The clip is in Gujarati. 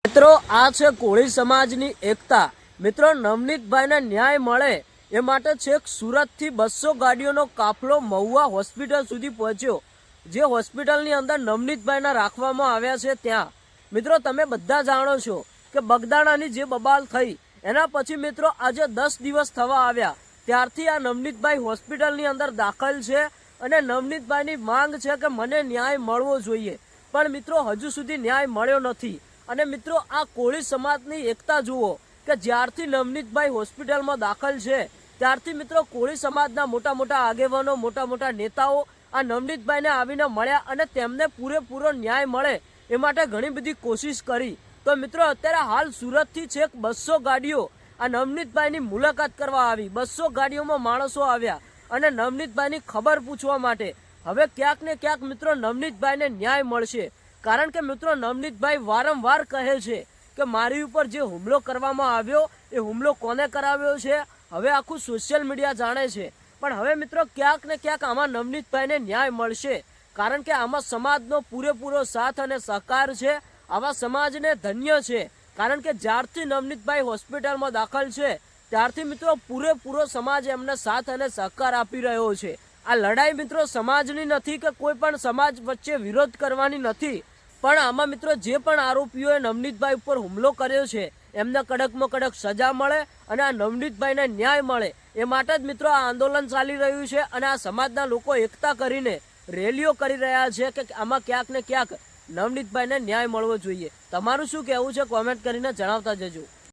મિત્રો આ છે કોળી સમાજની એકતા। મિત્રો નવનીતભાઈને ન્યાય મળે એ માટે છેક સુરતથી 200 ગાડીઓનો કાફલો મહુવા હોસ્પિટલ સુધી પહોંચ્યો, જે હોસ્પિટલની અંદર નવનીતભાઈને રાખવામાં આવ્યા છે ત્યાં। મિત્રો તમે બધા જાણો છો કે બગદાણાની જે બબાલ થઈ એના પછી મિત્રો આજે 10 દિવસ થવા આવ્યા ત્યારથી આ નવનીતભાઈ હોસ્પિટલની અંદર દાખલ છે અને નવનીતભાઈની માંગ છે કે મને ન્યાય મળવો જોઈએ, પણ મિત્રો હજુ સુધી ન્યાય મળ્યો નથી। અને મિત્રો આ કોળી સમાજની એકતા જુઓ કે જ્યારથી નવનીતભાઈ હોસ્પિટલમાં દાખલ છે ત્યારથી મિત્રો કોળી સમાજના મોટા મોટા આગેવાનો, મોટા મોટા નેતાઓ આ નવનીતભાઈને આવીને મળ્યા અને તેમને પૂરેપૂરો ન્યાય મળે એ માટે ઘણી બધી કોશિશ કરી। તો મિત્રો અત્યારે હાલ સુરતથી છેક 200 ગાડીઓ આ નવનીતભાઈની મુલાકાત કરવા આવી। 200 ગાડીઓમાં માણસો આવ્યા અને નવનીતભાઈની ખબર પૂછવા માટે। હવે ક્યાંક ને ક્યાંક મિત્રો નવનીતભાઈને ન્યાય મળશે, કારણ કે મિત્રો નવનીતભાઈ વારંવાર કહે છે કે મારી ઉપર જે હુમલો કરવામાં આવ્યો એ હુમલો કોને કરાવ્યો છે હવે આખું સોશિયલ મીડિયા જાણે છે। પણ હવે મિત્રો ક્યાંક ને ક્યાંક આમાં નવનીતભાઈને ન્યાય મળશે, કારણ કે આમાં સમાજનો પૂરેપૂરો સાથ અને સહકાર છે। આવા સમાજને ધન્ય છે, કારણ કે જ્યારથી નવનીતભાઈ હોસ્પિટલમાં દાખલ છે ત્યારથી મિત્રો પૂરેપૂરો સમાજ એમને સાથ અને સહકાર આપી રહ્યો છે। આ લડાઈ મિત્રો સમાજની નથી કે કોઈ પણ સમાજ વચ્ચે વિરોધ કરવાની નથી, પણ આમાં મિત્રો જે પણ આરોપીઓએ નવનીતભાઈ ઉપર હુમલો કર્યો છે એમને કડકમાં કડક સજા મળે અને આ નવનીતભાઈને ન્યાય મળે એ માટે જ મિત્રો આ આંદોલન ચાલી રહ્યું છે અને આ સમાજના લોકો એકતા કરીને રેલીઓ કરી રહ્યા છે કે આમાં ક્યાંક ને ક્યાંક નવનીતભાઈને ન્યાય મળવો જોઈએ। તમારું શું કહેવું છે કોમેન્ટ કરીને જણાવતા જજો।